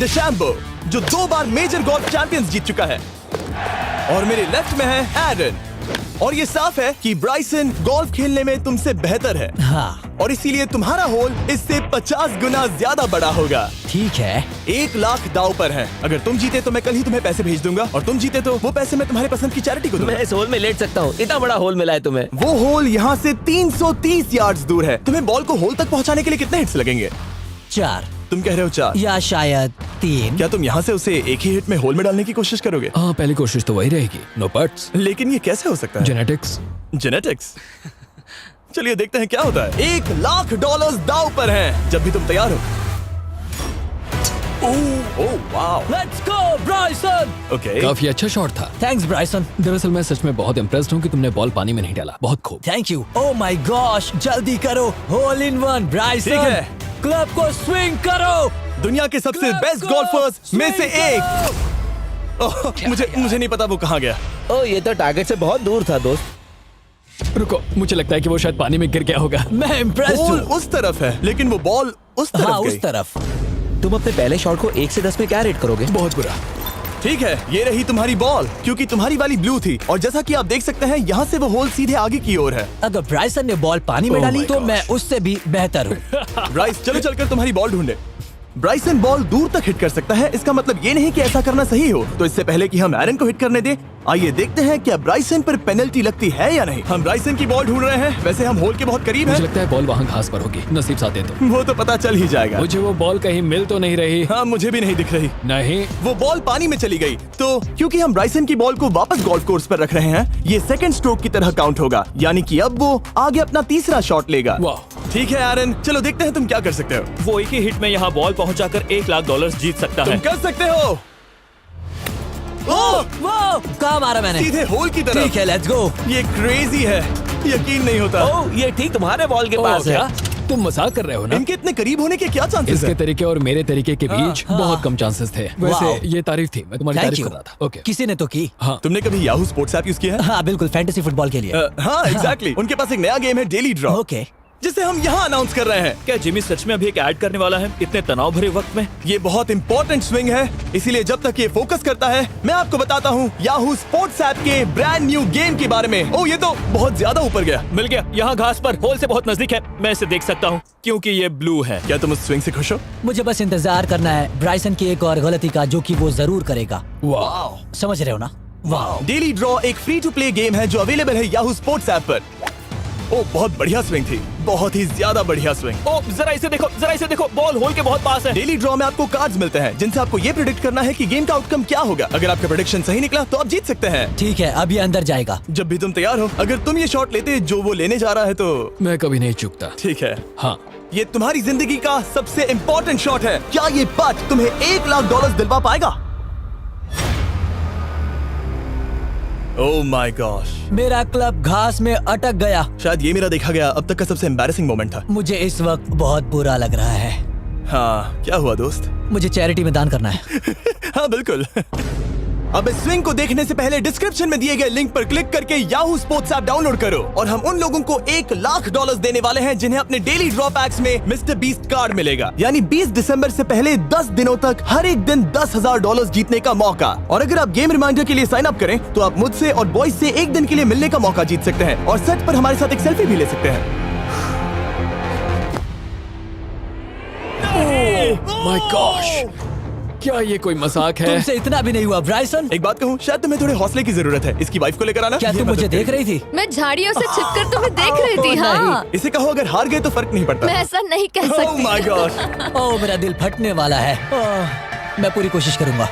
डेशैम्बो, जो 2 बार major golf champions जीत चुका है। और मेरे लेफ्ट में है एरन। और ये साफ है कि ब्राइसन गोल्फ खेलने में तुमसे बेहतर है। हाँ। और इसीलिए तुम्हारा होल इससे 50 गुना ज्यादा बड़ा होगा। ठीक है। 1 लाख दाव पर है। अगर तुम जीते तो मैं कल ही तुम्हें पैसे भेज दूंगा, और तुम जीते तो वो पैसे मैं तुम्हारे पसंद की चैरिटी को दूंगा। मैं इस होल में लेट सकता हूँ, इतना बड़ा होल मिला है तुम्हें। वो होल यहाँ से 330 यार्ड्स दूर है। तुम्हें बॉल को होल तक पहुँचाने के लिए कितने हिट्स लगेंगे? 4 तुम कह रहे हो 4 या शायद 3। क्या तुम यहाँ से उसे एक ही हिट में होल में डालने की कोशिश करोगे? हाँ, पहली कोशिश तो वही रहेगी। नो पट्स। लेकिन ये कैसे हो सकता है? जेनेटिक्स। जेनेटिक्स। चलिए देखते हैं क्या होता है। $1 लाख दाव पर हैं, जब भी तुम तैयार हो। Oh wow. Let's go Bryson. Okay. काफी अच्छा शॉट था। Thanks Bryson. दरअसल मैं सच में बहुत इम्प्रेस्ड हूँ कि तुमने बॉल पानी में नहीं डाला। बहुत खूब। Thank you. Oh my gosh, जल्दी करो। Hole in one Bryson. ठीक है। क्लब को स्विंग करो। दुनिया के सबसे Let's बेस्ट go! गोल्फर्स में से Swing एक। ओह, मुझे नहीं पता वो कहाँ गया। ओ, ये तो टारगेट से बहुत दूर था दोस्त। रुको, मुझे लगता है कि वो शायद पानी में गिर गया होगा। मैं इम्प्रेस्ड बॉल हूँ। उस तरफ है, लेकिन वो बॉल उस तरफ हाँ, गई। उस तरफ। तुम अपने पहले शॉट को 1 से 10 में क्या रेट करोगे? बहुत बुरा। ठीक है, ये रही तुम्हारी बॉल, क्योंकि तुम्हारी वाली ब्लू थी। और जैसा कि आप देख सकते हैं, यहाँ से वो होल सीधे आगे की ओर है। अगर ब्राइसन ने बॉल पानी में Oh डाली my तो gosh. मैं उससे भी बेहतर हूँ। ब्राइस, चलो चलकर तुम्हारी बॉल ढूंढे। ब्राइसन बॉल दूर तक हिट कर सकता है, इसका मतलब ये नहीं कि ऐसा करना सही हो। तो इससे पहले कि हम एरन को हिट करने दें, आइए देखते हैं क्या ब्राइसन पर पेनल्टी लगती है या नहीं। हम ब्राइसन की बॉल ढूंढ रहे हैं। वैसे हम होल के बहुत करीब मुझे हैं। लगता है बॉल वहाँ घास पर होगी। नसीब साथ दे तो। वो तो पता चल ही जाएगा। मुझे वो बॉल कहीं मिल तो नहीं रही। हाँ, मुझे भी नहीं दिख रही। नहीं। वो बॉल पानी में चली गई। तो क्योंकि हम ब्राइसन की बॉल को वापस गोल्फ कोर्स पर रख रहे हैं, ये सेकंड स्ट्रोक की तरह काउंट होगा। यानी कि अब वो आगे अपना तीसरा शॉट लेगा। वाह। ठीक है एरन, चलो देखते हैं तुम क्या कर सकते हो। वो एक ही हिट में यहाँ बॉल पहुँचाकर $1 लाख जीत सकता तुम है। कर सकते हो। ओह, वो कहाँ मारा मैंने? सीधे होल की तरफ। ठीक है, लेट्स गो। ये क्रेजी है, यकीन नहीं होता। ओ, ये ठीक तुम्हारे बॉल के पास है। क्या? तुम मजाक कर रहे हो ना? इनके इतने करीब होने के क्या चांसेस इसके हैं? तरीके और मेरे तरीके के बीच हाँ। बहुत कम चांसेस थे। वाओ। वैसे ये तारीफ थी, मैं तुम्हारी थैंक तारीफ यू। कर रहा था। ओके। किसी ने तो की। हाँ। तुमने कभी याहू स्पोर्ट्स ऐप यूज किया है? हाँ बिल्कुल, फैंटेसी फुटबॉल के लिए। हाँ, एग्जैक्टली। उनके पास एक नया गेम है, डेली ड्रॉ, ओके। जिसे हम यहाँ अनाउंस कर रहे हैं। क्या जिमी सच में अभी एक ऐड करने वाला है इतने तनाव भरे वक्त में? ये बहुत इंपॉर्टेंट स्विंग है, इसीलिए जब तक ये फोकस करता है, मैं आपको बताता हूँ याहू स्पोर्ट्स ऐप के ब्रांड न्यू गेम के बारे में। ओह, ये तो बहुत ज्यादा ऊपर गया। मिल गया, यहाँ घास पर होल से बहुत नजदीक है। मैं इसे देख सकता हूँ क्योंकि ये ब्लू है। क्या तुम उस स्विंग से खुश हो? मुझे बस इंतजार करना है ब्राइसन की एक और गलती का, जो कि वो जरूर करेगा। वाह। समझ रहे हो ना? वाह। डेली ड्रॉ एक फ्री टू प्ले गेम है जो अवेलेबल है याहू स्पोर्ट्स ऐप पर। ओह, बहुत बढ़िया स्विंग थी, बहुत ही ज्यादा बढ़िया स्विंग। ओ, जरा इसे देखो, बॉल होल के बहुत पास है। डेली ड्रॉ में आपको कार्ड्स मिलते हैं, जिनसे आपको ये प्रेडिक्ट करना है कि गेम का आउटकम क्या होगा। अगर आपका प्रेडिक्शन सही निकला तो आप जीत सकते हैं। ठीक है, अब ये अंदर जाएगा। जब भी तुम तैयार हो, अगर तुम ये शॉट लेते जो वो लेने जा रहा है तो मैं कभी नहीं चूकता। ठीक है। हाँ। ये तुम्हारी जिंदगी का सबसे इम्पोर्टेंट शॉट है। क्या ये पट तुम्हें $1 लाख दिलवा पाएगा? ओह माय गॉश, मेरा क्लब घास में अटक गया। शायद ये मेरा देखा गया अब तक का सबसे एम्बैरेसिंग मोमेंट था। मुझे इस वक्त बहुत बुरा लग रहा है। हाँ, क्या हुआ दोस्त? मुझे चैरिटी में दान करना है। हाँ बिल्कुल। अब इस स्विंग को देखने से पहले डिस्क्रिप्शन में दिए गए लिंक पर क्लिक करके याहू स्पोर्ट्स ऐप डाउनलोड करो, और हम उन लोगों को $1 लाख देने वाले हैं जिन्हें अपने डेली ड्रॉ पैक्स में मिस्टर बीस्ट कार्ड मिलेगा। यानी 20 दिसंबर से पहले 10 दिनों तक हर एक दिन $10,000 जीतने का मौका। और अगर आप गेम रिमाइंडर के लिए साइन अप करें तो आप मुझसे और बॉयज से एक दिन के लिए मिलने का मौका जीत सकते हैं, और सेट पर हमारे साथ एक सेल्फी भी ले सकते हैं। माय गॉश, क्या ये कोई मजाक है? तुमसे इतना भी नहीं हुआ ब्राइसन। एक बात कहूँ, शायद तुम्हें थोड़े हौसले की जरूरत है। इसकी वाइफ को लेकर आना। क्या ये तुम मुझे मदद देख करेगी। रही थी? मैं झाड़ियों से छिपकर तुम्हें देख रही थी। ओह, हाँ, इसे कहो अगर हार गए तो फर्क नहीं पड़ता। मैं ऐसा नहीं कह Oh सकती। my gosh! ओह, मेरा दिल फटने वाला है। ओह, मैं पूरी कोशिश करूंगा।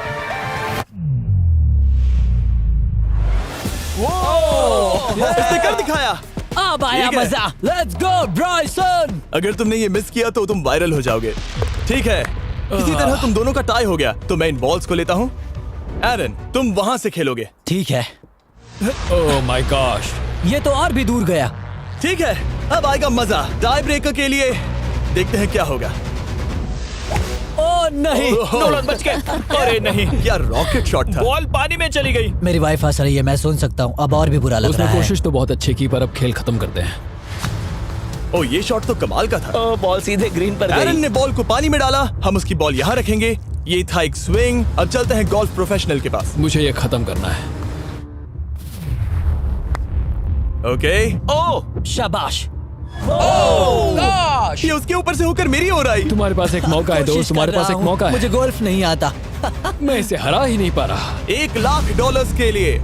इसने कर दिखाया। अब आया ठीक है। मजा। Let's go Bryson. अगर तुमने ये मिस किया तो तुम वायरल हो जाओगे। ठीक है, किसी तरह तुम दोनों का टाई हो गया, तो मैं इन बॉल्स को लेता हूँ। एरन, तुम वहां से खेलोगे। ठीक है। ओह माय गॉश। ये तो और भी दूर गया। ठीक है, अब आएगा मजा। टाई ब्रेकर के लिए देखते हैं क्या होगा। ओह नहीं। नोलन बच गए। अरे नहीं, क्या रॉकेट शॉट था। बॉल पानी में चली गई। मेरी वाइफ हंस रही है, मैं सुन सकता हूँ। अब और भी बुरा लग उसने रहा है। कोशिश तो बहुत अच्छी की, पर अब खेल खत्म करते हैं। ओ, ये शॉट तो कमाल का था। ओ, बॉल सीधे ग्रीन पर एरन गई। ने बॉल को पानी में डाला। हम उसकी बॉल यहाँ रखेंगे, ये था एक स्विंग। अब चलते हैं गोल्फ प्रोफेशनल के पास। मुझे ये खत्म करना है। ओके। ओह शाबाश। ये उसके ऊपर से होकर मेरी ओर आई। तुम्हारे पास एक मौका है कोशिश दोस्त, तुम्हारे कर पास रहा एक हूँ। मौका है। मुझे गोल्फ नहीं आता। मैं इसे हरा ही नहीं पा रहा। $1,00,000 के लिए।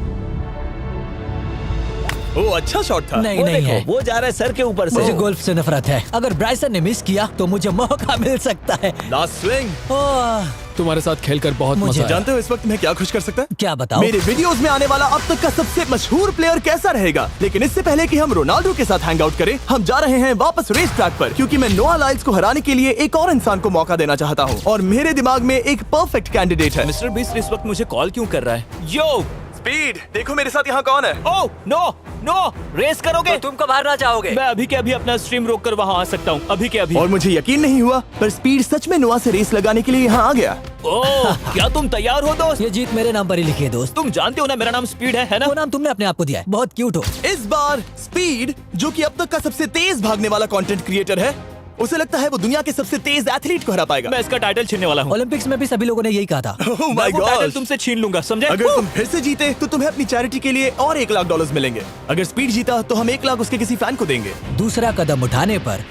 ओ अच्छा शॉट था। नहीं वो नहीं देखो, है। वो जा रहा है सर के ऊपर से। मुझे गोल्फ से नफरत है। अगर ब्राइसन ने मिस किया तो मुझे मौका मिल सकता है। Last swing. ओह, तुम्हारे साथ खेलकर बहुत मुझे मजा आया। जानते हो इस वक्त मैं क्या खुश कर सकता है? क्या बताओ? मेरे वीडियोस में आने वाला अब तक का सबसे मशहूर प्लेयर कैसा रहेगा। लेकिन इससे पहले कि हम रोनाल्डो के साथ हैंग आउट करें, हम जा रहे हैं वापस रेस ट्रैक पर, क्योंकि मैं नोआ लाइल्स को हराने के लिए एक और इंसान को मौका देना चाहता हूँ और मेरे दिमाग में एक परफेक्ट कैंडिडेट है। मिस्टर बीस्ट इस वक्त मुझे कॉल क्यों कर रहा है? यो स्पीड, देखो मेरे साथ यहाँ कौन है। ओह नो नो, रेस करोगे? तुम कब हारना चाहोगे? मैं अभी के अभी अपना स्ट्रीम रोक कर वहाँ आ सकता हूँ, अभी के अभी। और मुझे यकीन नहीं हुआ, पर स्पीड सच में नोआ से रेस लगाने के लिए यहाँ आ गया। ओह, क्या तुम तैयार हो दोस्त? ये जीत मेरे नाम पर ही लिखी है दोस्त। तुम जानते हो ना मेरा नाम स्पीड है ना? वो नाम तुमने अपने आप को दिया है। बहुत क्यूट हो। इस बार स्पीड, जो कि अब तक का सबसे तेज भागने वाला कंटेंट क्रिएटर है, उसे लगता है वो दुनिया के सबसे तेज एथलीट को हरा पाएगा। मैं इसका टाइटल छीनने वाला हूँ। ओलंपिक्स में भी सभी लोगों ने यही कहा था। Oh my मैं वो टाइटल gosh! तुमसे छीन लूंगा, समझे? अगर तुम फिर से जीते तो तुम्हें अपनी चैरिटी के लिए और $1,00,000 मिलेंगे। अगर स्पीड जीता तो हम 1 लाख उसके किसी फैन को देंगे। दूसरा कदम उठाने पर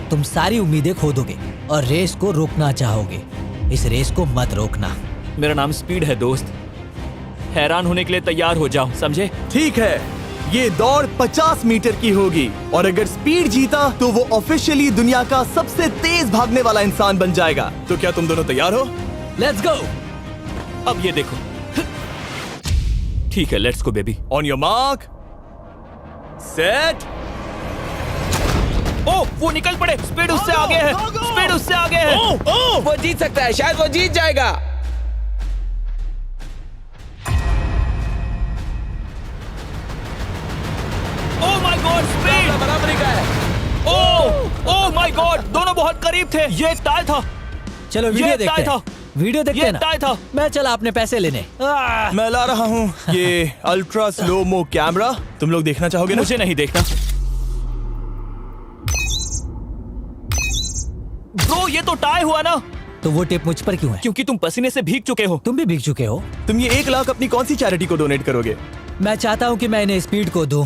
तुम सारी उम्मीदें खो दोगे और रेस को रोकना चाहोगे। इस रेस को मत रोकना। मेरा नाम स्पीड है दोस्त, हैरान होने के लिए तैयार हो जाओ, समझे? ठीक है, ये दौड़ 50 मीटर की होगी और अगर स्पीड जीता तो वो ऑफिशियली दुनिया का सबसे तेज भागने वाला इंसान बन जाएगा। तो क्या तुम दोनों तैयार हो? Let's go. अब ये देखो। ठीक है, let's go baby. On your mark, set. Oh, वो निकल पड़े। स्पीड उससे आगे है, स्पीड उससे आगे है। वो जीत सकता है, शायद वो जीत जाएगा। ओह माय गॉड, स्पीड बराबरी का है। ओह माय गॉड, दोनों बहुत करीब थे। ये एक टाई था। चलो ये वीडियो टाई देखते था। हैं। वीडियो देखते ये हैं ना। टाई था। मैं चला अपने पैसे लेने। मैं ला रहा हूँ ये अल्ट्रा स्लो मो कैमरा। तुम लोग देखना चाहोगे ना? मुझे नहीं देखना। ब्रो, ये तो टाई हुआ ना? तो वो टिप मुझ पर क्यों है? क्योंकि तुम पसीने से भीग चुके हो। तुम भी भीग चुके हो। तुम ये 1 लाख अपनी कौन सी चैरिटी को डोनेट करोगे? मैं चाहता हूँ कि मैं इन्हें स्पीड को दूं,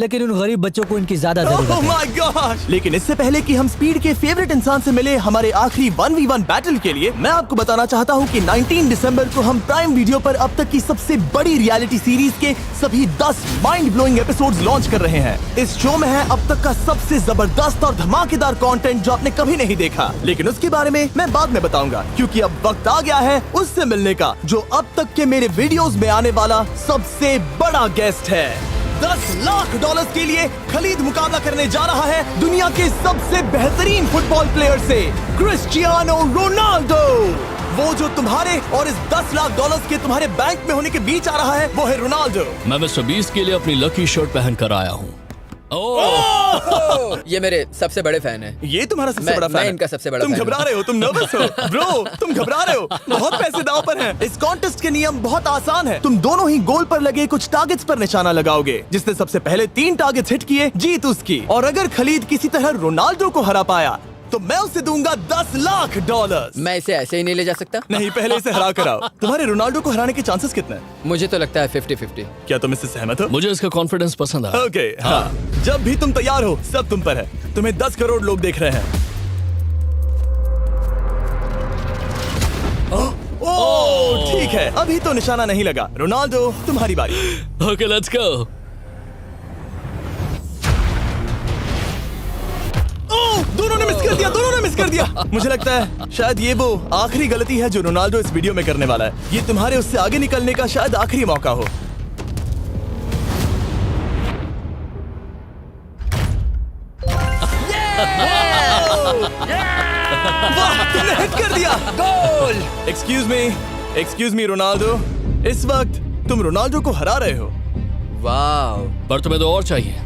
लेकिन उन गरीब बच्चों को इनकी ज्यादा जरूरत Oh है। my gosh! लेकिन इससे पहले कि हम स्पीड के फेवरेट इंसान से मिले हमारे आखिरी 1v1 बैटल के लिए, मैं आपको बताना चाहता हूँ कि 19 दिसंबर को हम प्राइम वीडियो पर अब तक की सबसे बड़ी रियलिटी सीरीज के सभी 10 माइंड ब्लोइंग एपिसोड्स लॉन्च कर रहे हैं। इस शो में है अब तक का सबसे जबरदस्त और धमाकेदार कंटेंट जो आपने कभी नहीं देखा, लेकिन उसके बारे में मैं बाद में बताऊंगा, क्योंकि अब वक्त आ गया है उससे मिलने का जो अब तक के मेरे वीडियोस में आने वाला सबसे बड़ा गेस्ट है। $10,00,000 के लिए खलीद मुकाबला करने जा रहा है दुनिया के सबसे बेहतरीन फुटबॉल प्लेयर से, क्रिस्टियानो रोनाल्डो। वो जो तुम्हारे और इस $10,00,000 के तुम्हारे बैंक में होने के बीच आ रहा है, वो है रोनाल्डो। मैं मिस्टर बीस्ट के लिए अपनी लकी शर्ट पहन कर आया हूँ। ये मेरे सबसे बड़े फैन है। ये तुम्हारा सबसे मैं- बड़ा फैन मैं है। इनका सबसे बड़ा तुम फैन हूं। घबरा रहे हो, तुम नर्वस हो ब्रो, तुम घबरा रहे हो। बहुत पैसे दांव पर हैं। इस कॉन्टेस्ट के नियम बहुत आसान है। तुम दोनों ही गोल पर लगे कुछ टारगेट्स पर निशाना लगाओगे। जिसने सबसे पहले 3 टारगेट्स हिट किए जीत उसकी। और अगर खलीद किसी तरह रोनाल्डो को हरा पाया तो मैं उसे दूंगा $10,00,000। मैं इसे ऐसे ही नहीं ले जा सकता। नहीं, पहले इसे हरा कर आओ। तुम्हारे रोनाल्डो को हराने के चांसेस कितने हैं? मुझे तो लगता है 50-50। क्या तुम इससे सहमत हो? मुझे इसका कॉन्फिडेंस पसंद आया। ओके, हाँ। जब भी तुम तैयार हो सब तुम पर है। तुम्हें 10 करोड़ लोग देख रहे हैं। ओह, ठीक है, अभी तो निशाना नहीं लगा। रोनाल्डो, तुम्हारी बारी। Okay, let's go. ओह, दोनों ने मिस कर दिया, दोनों ने मिस कर दिया। मुझे लगता है शायद ये वो आखिरी गलती है जो रोनाल्डो इस वीडियो में करने वाला है। ये तुम्हारे उससे आगे निकलने का शायद आखिरी मौका हो। वाह, तुमने हिट कर दिया। गोल। एक्सक्यूज मी रोनाल्डो, इस वक्त तुम रोनाल्डो को हरा रहे हो। वाह, पर तुम्हें तो और चाहिए।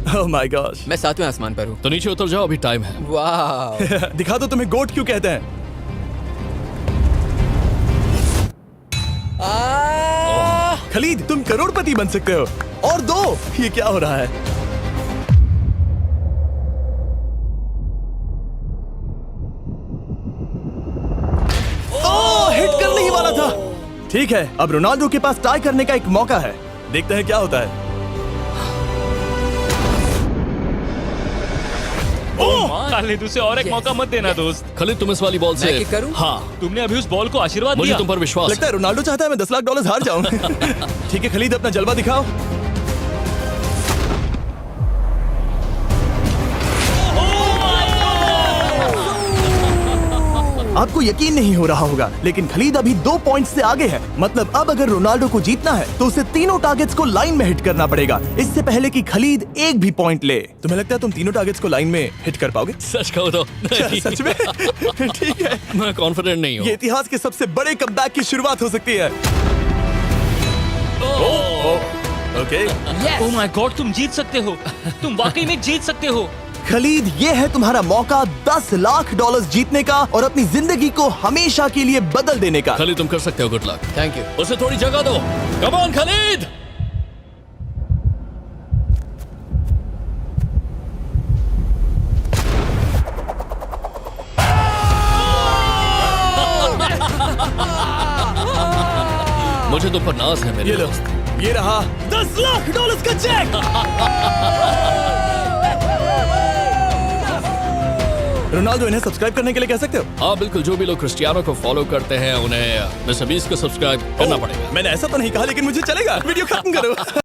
ओह माय गॉश। मैं 7वें आसमान पर हूँ। तो नीचे उतर जाओ, अभी टाइम है। वाह, दिखा दो तुम्हें गोट क्यों कहते हैं। खलीद, तुम करोड़पति बन सकते हो। और 2, ये क्या हो रहा है? ठीक है, अब रोनाल्डो के पास टाई करने का एक मौका है। देखते हैं क्या होता है। खालिद उसे और एक मौका मत देना दोस्त। खालिद तुम इस वाली बॉल मैं से किक करूं? हाँ, तुमने अभी उस बॉल को आशीर्वाद मुझे दिया। तुम पर विश्वास लगता है रोनाल्डो चाहता है मैं $10 लाख हार जाऊं। ठीक है खलीद, अपना जलवा दिखाओ। आपको यकीन नहीं हो रहा होगा, लेकिन खलीद अभी 2 पॉइंट से आगे है। मतलब अब अगर रोनाल्डो को जीतना है तो उसे तीनों टारगेट्स को लाइन में हिट करना पड़ेगा, इससे पहले कि खलीद एक भी पॉइंट ले। तुम्हें लगता है तुम तीनों टारगेट्स को लाइन में हिट कर पाओगे? सच कहो तो नहीं। सच में? ठीक है, मैं कॉन्फिडेंट नहीं ये हूँ। इतिहास के सबसे बड़े कमबैक की शुरुआत हो सकती है। ओके, ओह माय गॉड, तुम जीत सकते हो। तुम वाकई में जीत सकते हो। खलीद, ये है तुम्हारा मौका $10 लाख जीतने का और अपनी जिंदगी को हमेशा के लिए बदल देने का। खालिद तुम कर सकते हो, गुड लक। Thank you. उसे थोड़ी जगह दो। Come on Khalid. मुझे तुम पर नाज है मेरे ये लो, दोस्त। ये रहा $10 लाख का चेक। रोनाल्डो, इन्हें सब्सक्राइब करने के लिए कह सकते हो? हाँ बिल्कुल, जो भी लोग क्रिस्टियानो को फॉलो करते हैं उन्हें मिस्टर बीस्ट को सब्सक्राइब करना पड़ेगा। मैंने ऐसा तो नहीं कहा, लेकिन मुझे चलेगा। वीडियो खत्म करो।